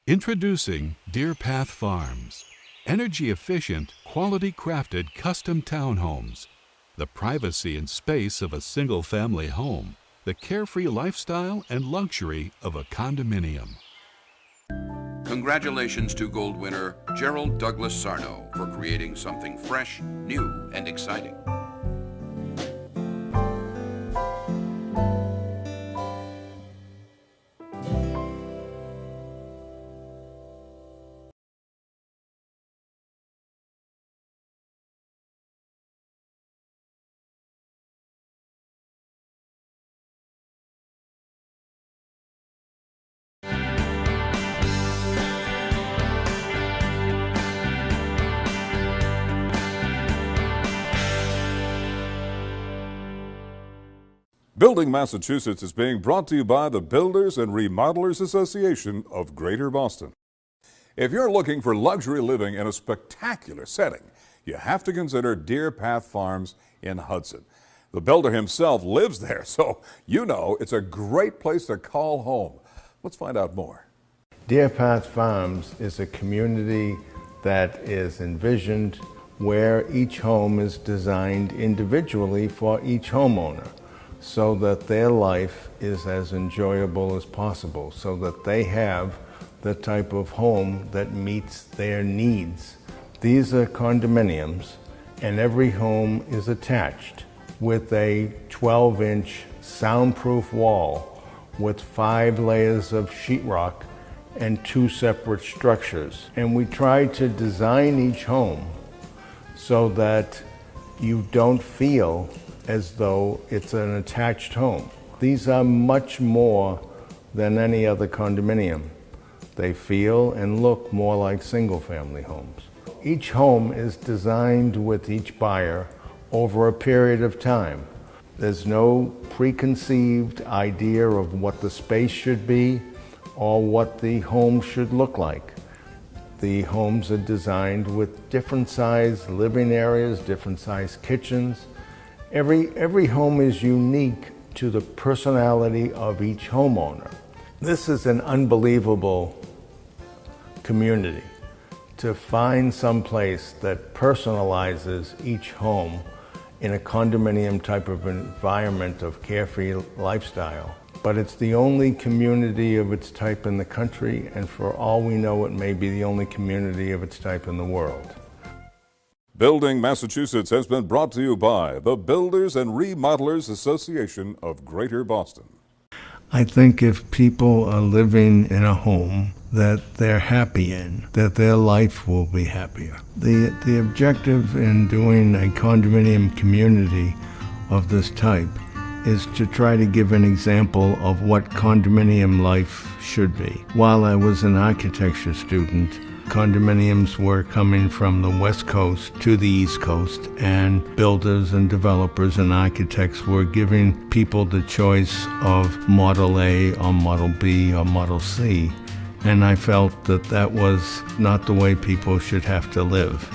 Introducing Deer Path Farms. Energy efficient, quality crafted custom townhomes. The privacy and space of a single family home. The carefree lifestyle and luxury of a condominium. Congratulations to gold winner Gerald Douglas Sarno for creating something fresh, new, and exciting. Building Massachusetts is being brought to you by the Builders and Remodelers Association of Greater Boston. If you're looking for luxury living in a spectacular setting, you have to consider Deer Path Farms in Hudson. The builder himself lives there, so you know it's a great place to call home. Let's find out more. Deer Path Farms is a community that is envisioned where each home is designed individually for each homeowner, so that their life is as enjoyable as possible, so that they have the type of home that meets their needs. These are condominiums, and every home is attached with a 12-inch soundproof wall with 5 layers of sheetrock and 2 separate structures. And we try to design each home so that you don't feel as though it's an attached home. These are much more than any other condominium. They feel and look more like single-family homes. Each home is designed with each buyer over a period of time. There's no preconceived idea of what the space should be or what the home should look like. The homes are designed with different size living areas, different size kitchens. Every home is unique to the personality of each homeowner. This is an unbelievable community to find some place that personalizes each home in a condominium type of environment of carefree lifestyle. But it's the only community of its type in the country, and for all we know, it may be the only community of its type in the world. Building Massachusetts has been brought to you by the Builders and Remodelers Association of Greater Boston. I think if people are living in a home that they're happy in, that their life will be happier. The objective in doing a condominium community of this type is to try to give an example of what condominium life should be. While I was an architecture student, condominiums were coming from the West Coast to the East Coast, and builders and developers and architects were giving people the choice of Model A or Model B or Model C. And I felt that that was not the way people should have to live.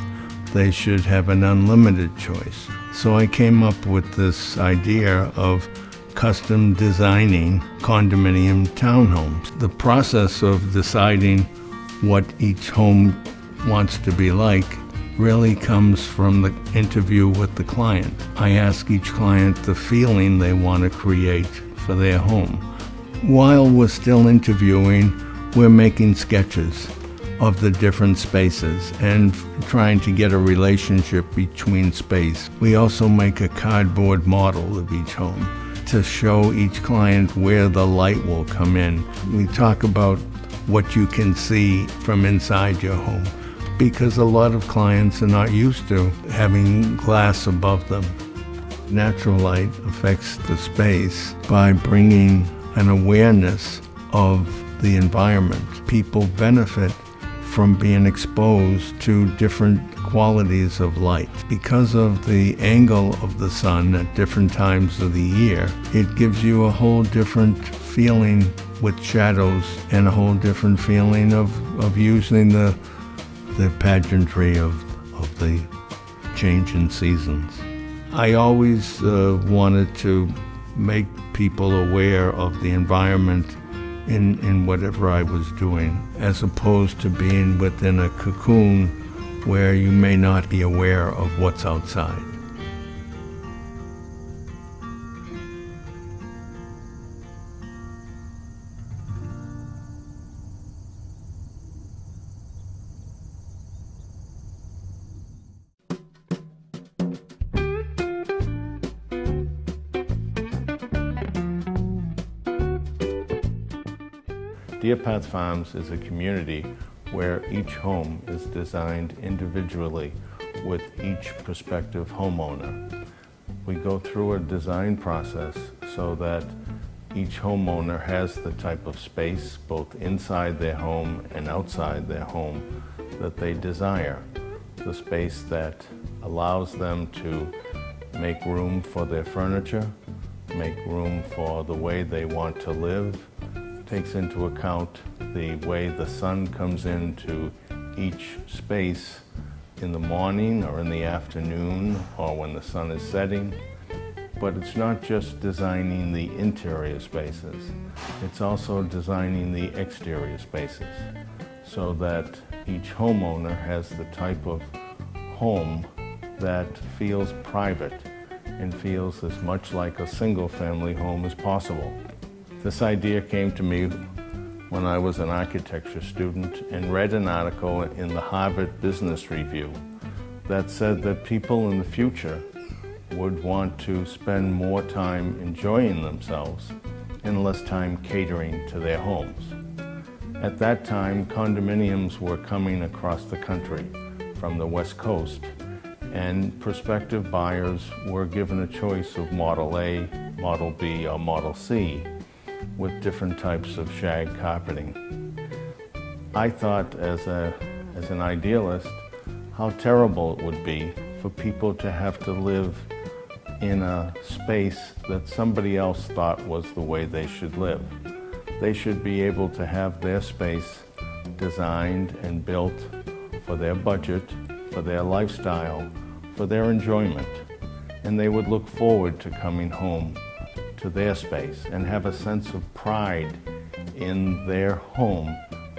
They should have an unlimited choice. So I came up with this idea of custom designing condominium townhomes. The process of deciding what each home wants to be like really comes from the interview with the client. I ask each client the feeling they want to create for their home. While we're still interviewing, we're making sketches of the different spaces and trying to get a relationship between space. We also make a cardboard model of each home to show each client where the light will come in. We talk about what you can see from inside your home, because a lot of clients are not used to having glass above them. Natural light affects the space by bringing an awareness of the environment. People benefit from being exposed to different qualities of light. Because of the angle of the sun at different times of the year, it gives you a whole different feeling with shadows and a whole different feeling of using the pageantry of the change in seasons. I always wanted to make people aware of the environment in whatever I was doing, as opposed to being within a cocoon where you may not be aware of what's outside. Deer Path Farms is a community where each home is designed individually with each prospective homeowner. We go through a design process so that each homeowner has the type of space, both inside their home and outside their home, that they desire. The space that allows them to make room for their furniture, make room for the way they want to live, takes into account the way the sun comes into each space in the morning or in the afternoon or when the sun is setting. But it's not just designing the interior spaces, it's also designing the exterior spaces so that each homeowner has the type of home that feels private and feels as much like a single-family home as possible. This idea came to me when I was an architecture student and read an article in the Harvard Business Review that said that people in the future would want to spend more time enjoying themselves and less time catering to their homes. At that time, condominiums were coming across the country from the West Coast, and prospective buyers were given a choice of Model A, Model B, or Model C, with different types of shag carpeting. I thought as an idealist how terrible it would be for people to have to live in a space that somebody else thought was the way they should live. They should be able to have their space designed and built for their budget, for their lifestyle, for their enjoyment, and they would look forward to coming home to their space and have a sense of pride in their home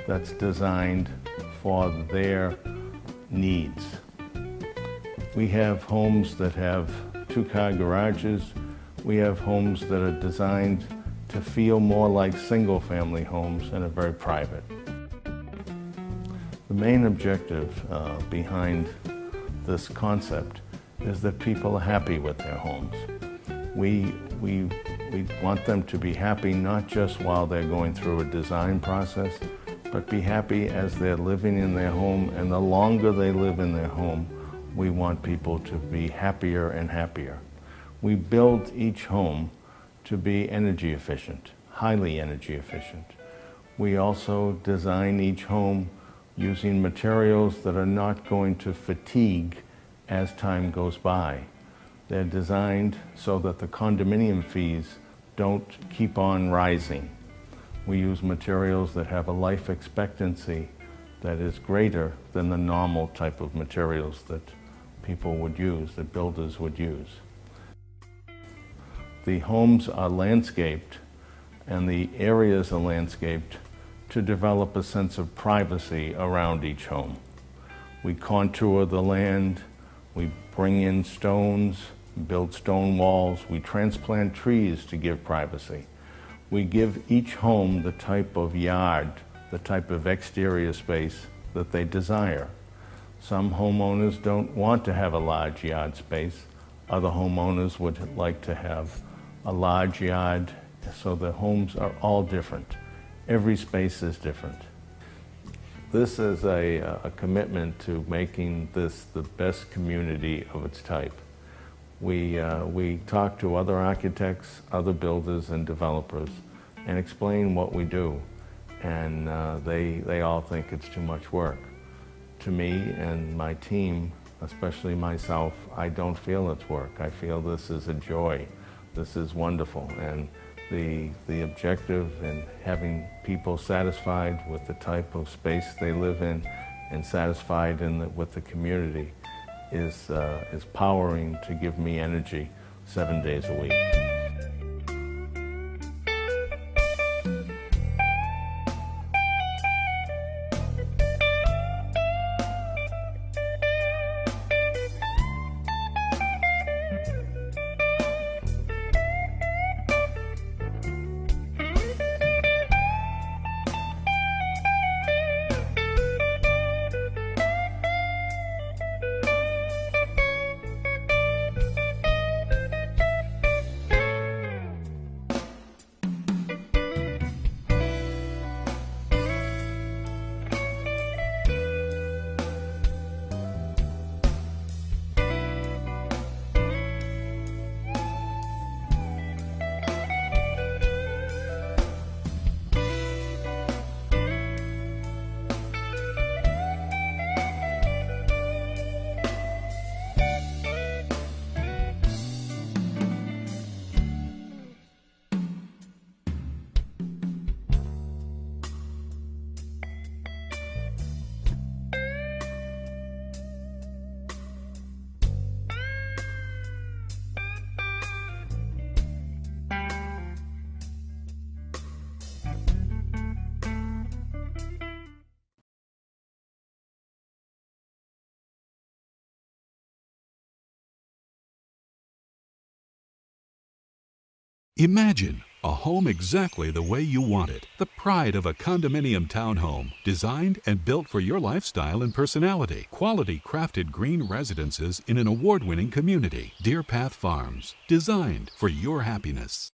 that's designed for their needs. We have homes that have two-car garages. We have homes that are designed to feel more like single-family homes and are very private. The main objective behind this concept is that people are happy with their homes. We want them to be happy not just while they're going through a design process, but be happy as they're living in their home, and the longer they live in their home, we want people to be happier and happier. We build each home to be energy efficient, highly energy efficient. We also design each home using materials that are not going to fatigue as time goes by. They're designed so that the condominium fees don't keep on rising. We use materials that have a life expectancy that is greater than the normal type of materials that people would use, that builders would use. The homes are landscaped and the areas are landscaped to develop a sense of privacy around each home. We contour the land, we bring in stones, build stone walls, we transplant trees to give privacy. We give each home the type of yard, the type of exterior space that they desire. Some homeowners don't want to have a large yard space. Other homeowners would like to have a large yard, so the homes are all different. Every space is different. This is a commitment to making this the best community of its type. We talk to other architects, other builders and developers and explain what we do, and they all think it's too much work. To me and my team, especially myself, I don't feel it's work. I feel this is a joy. This is wonderful, and the objective in having people satisfied with the type of space they live in and satisfied with the community is powering to give me energy 7 days a week. Imagine a home exactly the way you want it. The pride of a condominium townhome, designed and built for your lifestyle and personality. Quality crafted green residences in an award-winning community. Deer Path Farms, designed for your happiness.